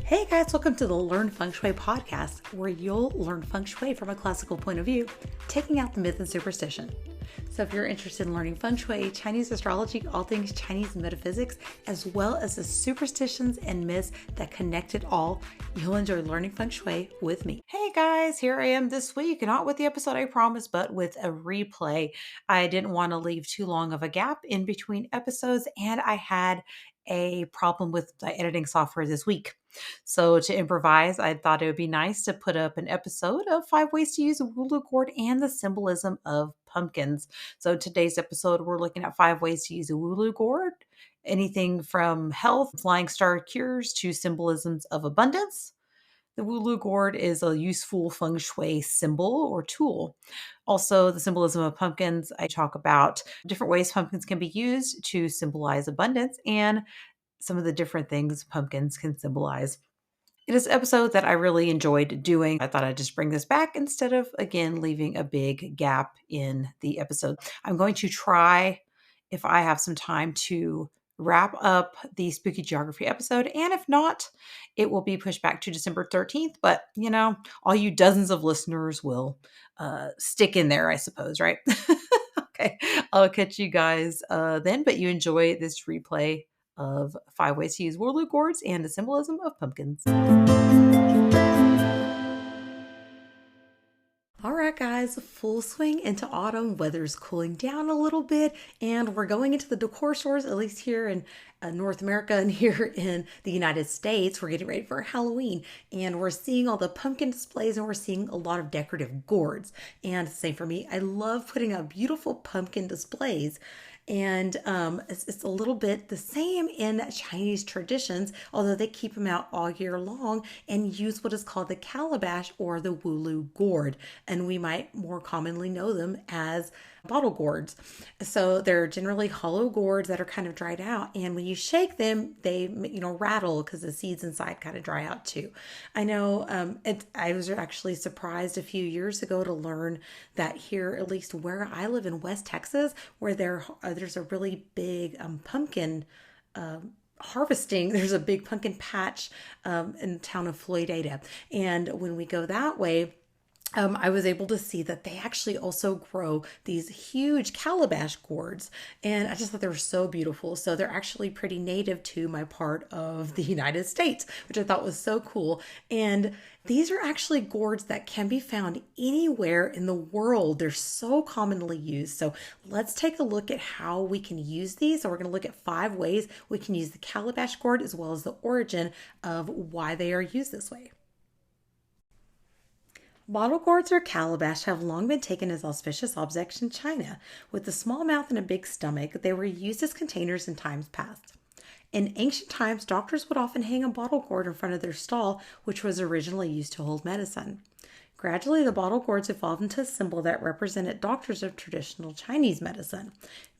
Hey guys, welcome to the Learn Feng Shui podcast, where you'll learn Feng Shui from a classical point of view, taking out the myth and superstition. So if you're interested in learning Feng Shui, Chinese astrology, all things Chinese metaphysics, as well as the superstitions and myths that connect it all, you'll enjoy learning Feng Shui with me. Hey guys, here I am this week, not with the episode I promised, but with a replay. I didn't want to leave too long of a gap in between episodes, and I had a problem with the editing software this week. So to improvise, I thought it would be nice to put up an episode of 5 ways to use a Woulou gourd and the symbolism of pumpkins. So today's episode, we're looking at 5 ways to use a Woulou gourd, anything from health, flying star cures, to symbolisms of abundance. The Woulou gourd is a useful feng shui symbol or tool. Also, the symbolism of pumpkins, I talk about different ways pumpkins can be used to symbolize abundance and some of the different things pumpkins can symbolize. It is an episode that I really enjoyed doing. I thought I'd just bring this back instead of, again, leaving a big gap in the episode. I'm going to try, if I have some time, to wrap up the Spooky Geography episode. And if not, it will be pushed back to December 13th. But, all you dozens of listeners will stick in there, I suppose, right? Okay, I'll catch you guys then. But you enjoy this replay of 5 ways to use Woulou gourds and the symbolism of pumpkins. All right, guys, full swing into autumn. Weather's cooling down a little bit, and we're going into the decor stores, at least here in North America and here in the United States. We're getting ready for Halloween, and we're seeing all the pumpkin displays, and we're seeing a lot of decorative gourds. And same for me, I love putting out beautiful pumpkin displays. And it's a little bit the same in Chinese traditions, although they keep them out all year long and use what is called the Calabash or the Woulou gourd. And we might more commonly know them as bottle gourds. So they're generally hollow gourds that are kind of dried out. And when you shake them, they, rattle because the seeds inside kind of dry out too. I know I was actually surprised a few years ago to learn that here, at least where I live in West Texas, where there's a really big pumpkin harvesting. There's a big pumpkin patch in the town of Floydada. And when we go that way, I was able to see that they actually also grow these huge calabash gourds, and I just thought they were so beautiful. So they're actually pretty native to my part of the United States, which I thought was so cool. And these are actually gourds that can be found anywhere in the world. They're so commonly used. So let's take a look at how we can use these. So we're going to look at 5 ways we can use the calabash gourd, as well as the origin of why they are used this way. Bottle gourds or calabash have long been taken as auspicious objects in China. With a small mouth and a big stomach, they were used as containers in times past. In ancient times, doctors would often hang a bottle gourd in front of their stall, which was originally used to hold medicine. Gradually, the bottle gourds evolved into a symbol that represented doctors of traditional Chinese medicine.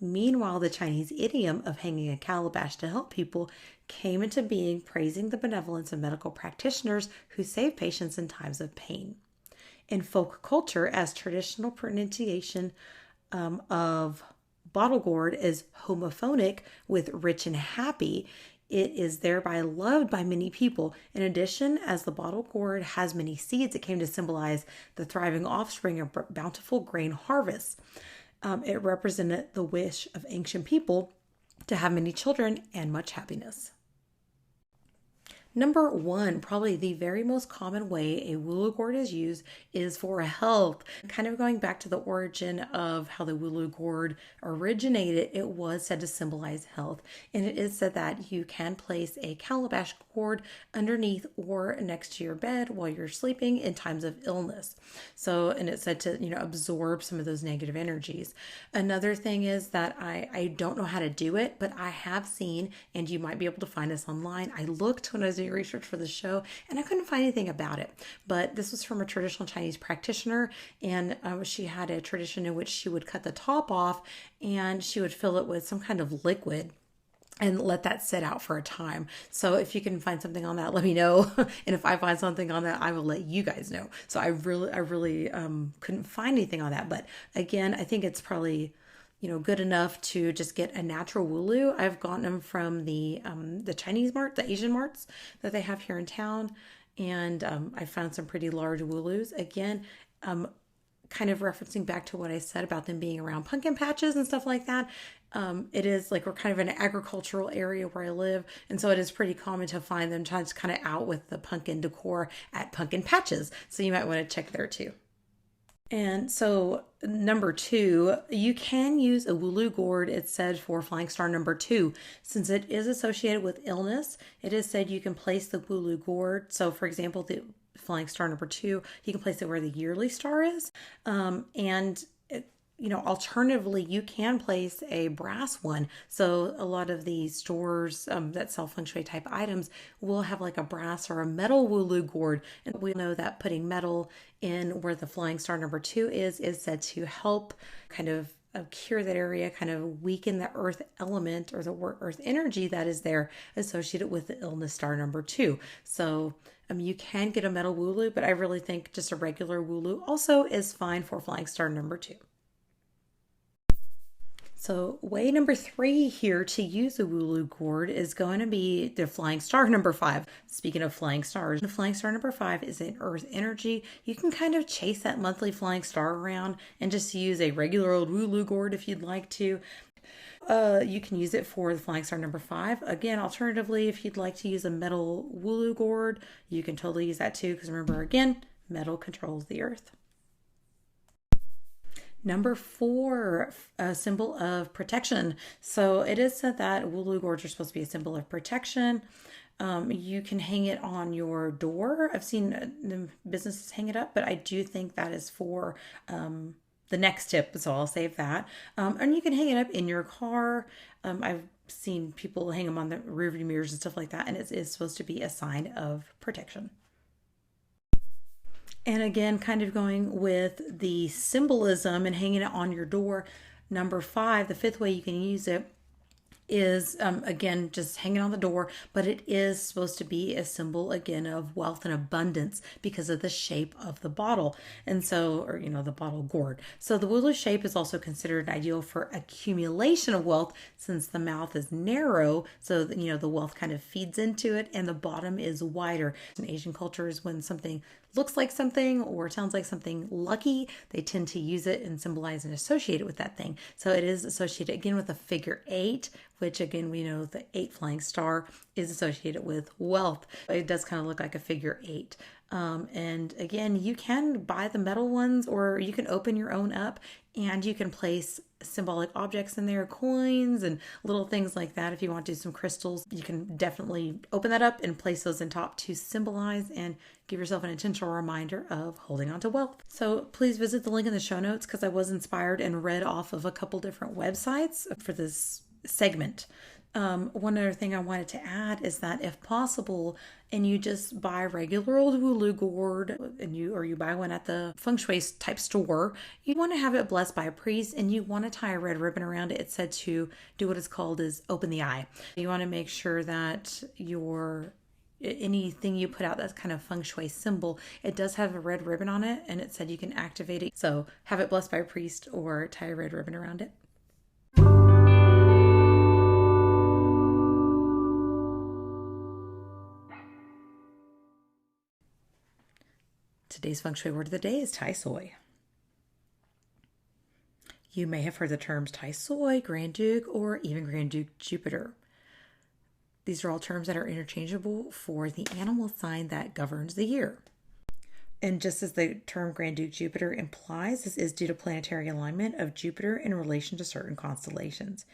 Meanwhile, the Chinese idiom of hanging a calabash to help people came into being, praising the benevolence of medical practitioners who save patients in times of pain. In folk culture, as traditional pronunciation of bottle gourd is homophonic with rich and happy, it is thereby loved by many people. In addition, as the bottle gourd has many seeds, it came to symbolize the thriving offspring of bountiful grain harvests. It represented the wish of ancient people to have many children and much happiness. Number 1, probably the very most common way a Woulou gourd is used is for health. Kind of going back to the origin of how the Woulou gourd originated, it was said to symbolize health. And it is said that you can place a calabash gourd underneath or next to your bed while you're sleeping in times of illness. So, and it's said to, absorb some of those negative energies. Another thing is that I don't know how to do it, but I have seen, and you might be able to find this online. I looked when I was doing research for the show and I couldn't find anything about it, but this was from a traditional Chinese practitioner, and she had a tradition in which she would cut the top off and she would fill it with some kind of liquid and let that sit out for a time. So if you can find something on that, let me know. And if I find something on that, I will let you guys know. So I really couldn't find anything on that. But again, I think it's probably good enough to just get a natural Woulou. I've gotten them from the Chinese mart, the Asian marts that they have here in town, and I found some pretty large Woulous. Again, kind of referencing back to what I said about them being around pumpkin patches and stuff like that. It is like we're kind of in an agricultural area where I live, and so it is pretty common to find them just kind of out with the pumpkin decor at pumpkin patches. So you might want to check there too. And so number 2, you can use a Woulou gourd, it said, for flying star number 2. Since it is associated with illness, it is said you can place the Woulou gourd. So for example, the flying star number 2, you can place it where the yearly star is. Alternatively, you can place a brass one. So a lot of these stores that sell Feng Shui type items will have like a brass or a metal Woulou gourd. And we know that putting metal in where the flying star number 2 is said to help kind of cure that area, kind of weaken the earth element or the earth energy that is there associated with the illness star number 2. So you can get a metal Woulou, but I really think just a regular Woulou also is fine for flying star number 2. So way number 3 here to use a Woulou gourd is going to be the flying star number 5. Speaking of flying stars, the flying star number 5 is an earth energy. You can kind of chase that monthly flying star around and just use a regular old Woulou gourd if you'd like to. You can use it for the flying star number 5. Again, alternatively, if you'd like to use a metal Woulou gourd, you can totally use that too, because remember, again, metal controls the earth. Number 4, a symbol of protection. So it is said that Woulou gourds are supposed to be a symbol of protection. You can hang it on your door. I've seen the businesses hang it up, but I do think that is for the next tip, so I'll save that. And you can hang it up in your car. I've seen people hang them on the rearview mirrors and stuff like that, and it is supposed to be a sign of protection. And again, kind of going with the symbolism and hanging it on your door. Number 5, the 5th way you can use it is, again, just hanging on the door, but it is supposed to be a symbol, again, of wealth and abundance because of the shape of the bottle. And so, or, the bottle gourd. So the Woulou shape is also considered ideal for accumulation of wealth since the mouth is narrow. So, the wealth kind of feeds into it and the bottom is wider. In Asian cultures, when something looks like something or sounds like something lucky, they tend to use it and symbolize and associate it with that thing. So it is associated again with a figure 8, which again, we know the 8 flying star is associated with wealth. It does kind of look like a figure 8. And again, you can buy the metal ones or you can open your own up and you can place symbolic objects in there, coins and little things like that. If you want to do some crystals, you can definitely open that up and place those in top to symbolize and give yourself an intentional reminder of holding on to wealth. So please visit the link in the show notes because I was inspired and read off of a couple different websites for this segment. One other thing I wanted to add is that if possible, and you just buy a regular old Woulou gourd, and you buy one at the Feng Shui type store, you want to have it blessed by a priest, and you want to tie a red ribbon around it. It's said to do what is called is open the eye. You want to make sure that anything you put out that's kind of Feng Shui symbol, it does have a red ribbon on it, and it said you can activate it. So have it blessed by a priest or tie a red ribbon around it. Today's Feng Shui word of the day is Tai Sui. You may have heard the terms Tai Sui, Grand Duke, or even Grand Duke Jupiter. These are all terms that are interchangeable for the animal sign that governs the year. And just as the term Grand Duke Jupiter implies, this is due to planetary alignment of Jupiter in relation to certain constellations.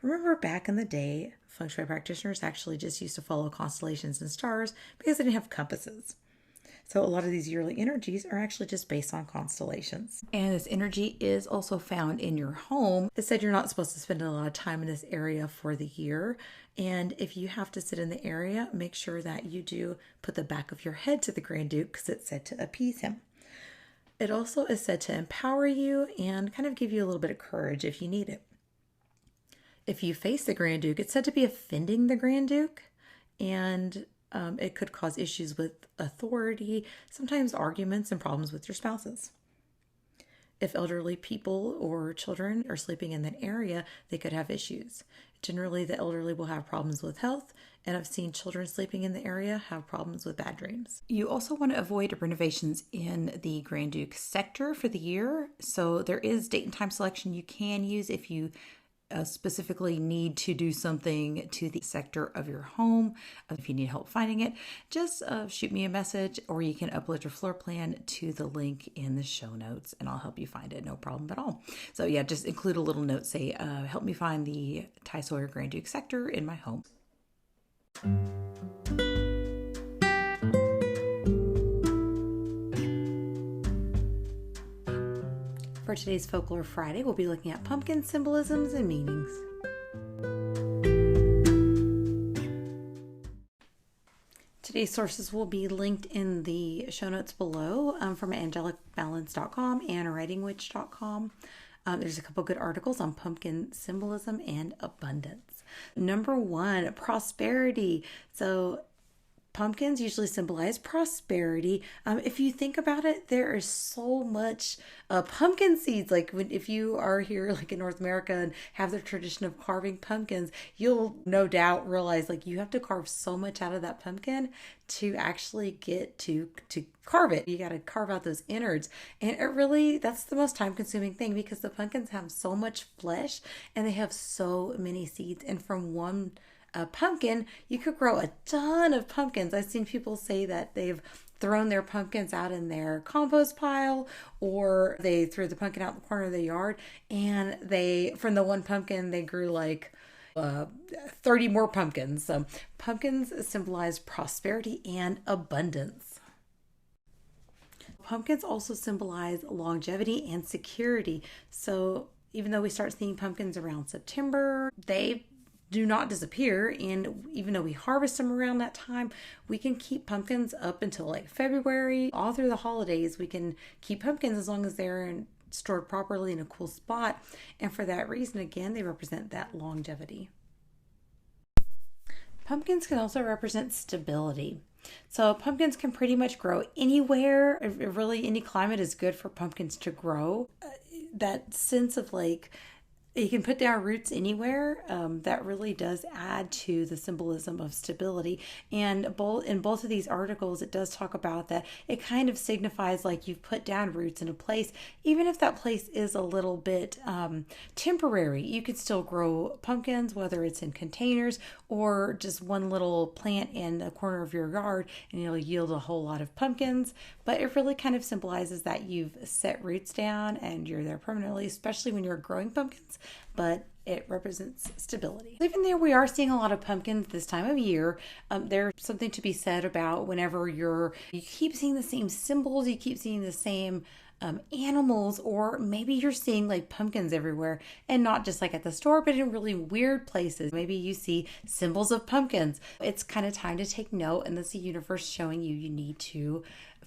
Remember back in the day, Feng Shui practitioners actually just used to follow constellations and stars because they didn't have compasses. So a lot of these yearly energies are actually just based on constellations. And this energy is also found in your home. It said you're not supposed to spend a lot of time in this area for the year. And if you have to sit in the area, make sure that you do put the back of your head to the Grand Duke because it's said to appease him. It also is said to empower you and kind of give you a little bit of courage if you need it. If you face the Grand Duke, it's said to be offending the Grand Duke, and it could cause issues with authority, sometimes arguments and problems with your spouses. If elderly people or children are sleeping in that area, they could have issues. Generally, the elderly will have problems with health, and I've seen children sleeping in the area have problems with bad dreams. You also want to avoid renovations in the Grand Duke sector for the year. So there is date and time selection you can use if you specifically need to do something to the sector of your home. If you need help finding it, just shoot me a message, or you can upload your floor plan to the link in the show notes and I'll help you find it. No problem at all. So yeah, just include a little note, say, help me find the Tai Sui or Grand Duke sector in my home. For today's Folklore Friday, we'll be looking at pumpkin symbolisms and meanings. Today's sources will be linked in the show notes below from angelicbalance.com and writingwitch.com. There's a couple good articles on pumpkin symbolism and abundance. Number 1, prosperity. So pumpkins usually symbolize prosperity. If you think about it, there is so much pumpkin seeds. Like if you are here like in North America and have the tradition of carving pumpkins, you'll no doubt realize like you have to carve so much out of that pumpkin to actually get to carve it. You got to carve out those innards. And that's the most time consuming thing, because the pumpkins have so much flesh and they have so many seeds. And from one pumpkin, you could grow a ton of pumpkins. I've seen people say that they've thrown their pumpkins out in their compost pile, or they threw the pumpkin out in the corner of the yard, and from the one pumpkin they grew like 30 more pumpkins. So pumpkins symbolize prosperity and abundance. Pumpkins also symbolize longevity and security. So even though we start seeing pumpkins around September, they do not disappear, and even though we harvest them around that time, we can keep pumpkins up until like February. All through the holidays we can keep pumpkins as long as they're stored properly in a cool spot, and for that reason, again, they represent that longevity. Pumpkins can also represent stability. So pumpkins can pretty much grow anywhere. Really, any climate is good for pumpkins to grow. That sense of like you can put down roots anywhere. That really does add to the symbolism of stability. And in both of these articles, it does talk about that. It kind of signifies like you've put down roots in a place, even if that place is a little bit temporary. You could still grow pumpkins, whether it's in containers or just one little plant in a corner of your yard, and it'll yield a whole lot of pumpkins. But it really kind of symbolizes that you've set roots down and you're there permanently, especially when you're growing pumpkins. But it represents stability. Even though we are seeing a lot of pumpkins this time of year, there's something to be said about whenever you keep seeing the same symbols, you keep seeing the same animals, or maybe you're seeing like pumpkins everywhere, and not just like at the store, but in really weird places. Maybe you see symbols of pumpkins. It's kind of time to take note, and that's the universe showing you need to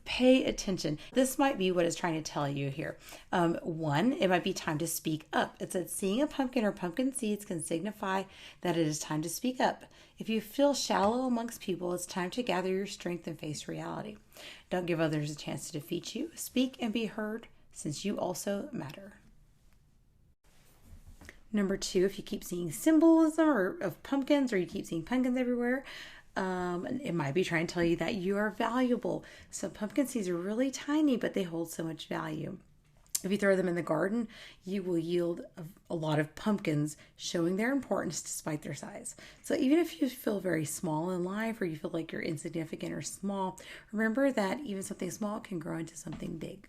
pay attention. This might be what it's trying to tell you here. One, it might be time to speak up. It said seeing a pumpkin or pumpkin seeds can signify that it is time to speak up. If you feel shallow amongst people, it's time to gather your strength and face reality. Don't give others a chance to defeat you. Speak and be heard, since you also matter. Number 2, if you keep seeing symbolism of pumpkins, or you keep seeing pumpkins everywhere, it might be trying to tell you that you are valuable. So pumpkin seeds are really tiny, but they hold so much value. If you throw them in the garden, you will yield a lot of pumpkins, showing their importance despite their size. So even if you feel very small in life, or you feel like you're insignificant or small, remember that even something small can grow into something big.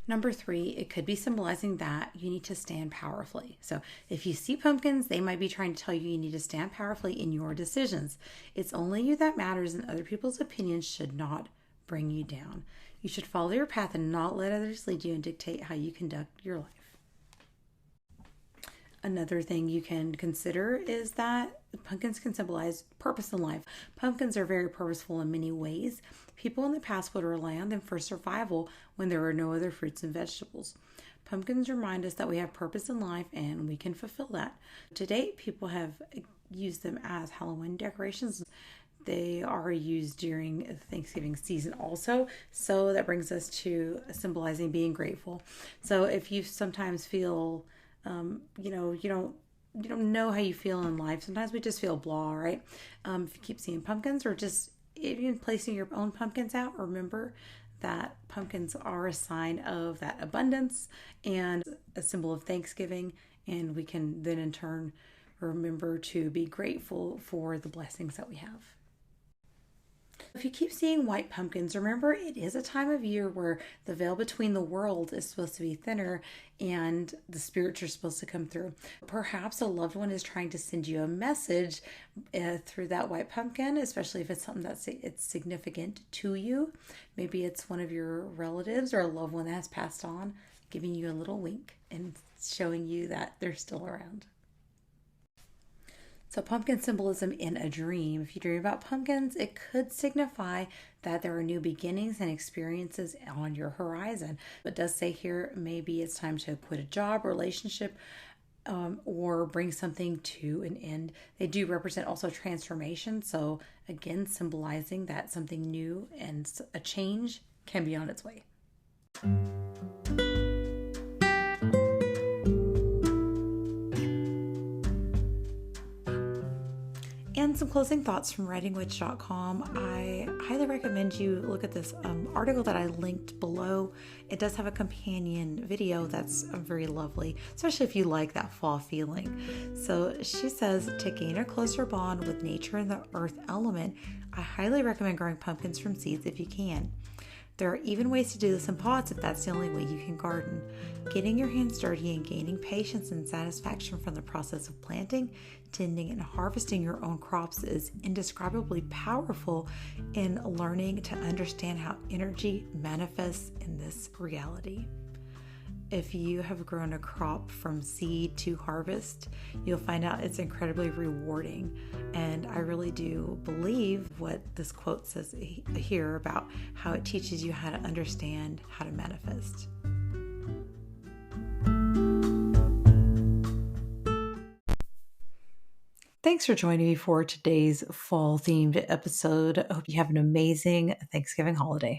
Number 3, it could be symbolizing that you need to stand powerfully. So if you see pumpkins, they might be trying to tell you need to stand powerfully in your decisions. It's only you that matters, and other people's opinions should not bring you down. You should follow your path and not let others lead you and dictate how you conduct your life. Another thing you can consider is that pumpkins can symbolize purpose in life. Pumpkins are very purposeful in many ways. People in the past would rely on them for survival when there were no other fruits and vegetables. Pumpkins remind us that we have purpose in life and we can fulfill that. To date, people have used them as Halloween decorations. They are used during the Thanksgiving season also. So that brings us to symbolizing being grateful. So if you sometimes feel, you don't know how you feel in life. Sometimes we just feel blah, right? If you keep seeing pumpkins or just even placing your own pumpkins out, remember that pumpkins are a sign of that abundance and a symbol of Thanksgiving. And we can then in turn remember to be grateful for the blessings that we have. If you keep seeing white pumpkins, remember it is a time of year where the veil between the world is supposed to be thinner and the spirits are supposed to come through. Perhaps a loved one is trying to send you a message through that white pumpkin, especially if it's something that's it's significant to you. Maybe it's one of your relatives or a loved one that has passed on, giving you a little wink and showing you that they're still around. So pumpkin symbolism in a dream. If you dream about pumpkins, it could signify that there are new beginnings and experiences on your horizon. It does say here, maybe it's time to quit a job, relationship, or bring something to an end. They do represent also transformation. So again, symbolizing that something new and a change can be on its way. And some closing thoughts from writingwitch.com. I highly recommend you look at this article that I linked below. It does have a companion video that's very lovely, especially if you like that fall feeling. So she says, to gain a closer bond with nature and the earth element, I highly recommend growing pumpkins from seeds if you can. There are even ways to do this in pots if that's the only way you can garden. Getting your hands dirty and gaining patience and satisfaction from the process of planting, tending, and harvesting your own crops is indescribably powerful in learning to understand how energy manifests in this reality. If you have grown a crop from seed to harvest, you'll find out it's incredibly rewarding. And I really do believe what this quote says here about how it teaches you how to understand how to manifest. Thanks for joining me for today's fall-themed episode. I hope you have an amazing Thanksgiving holiday.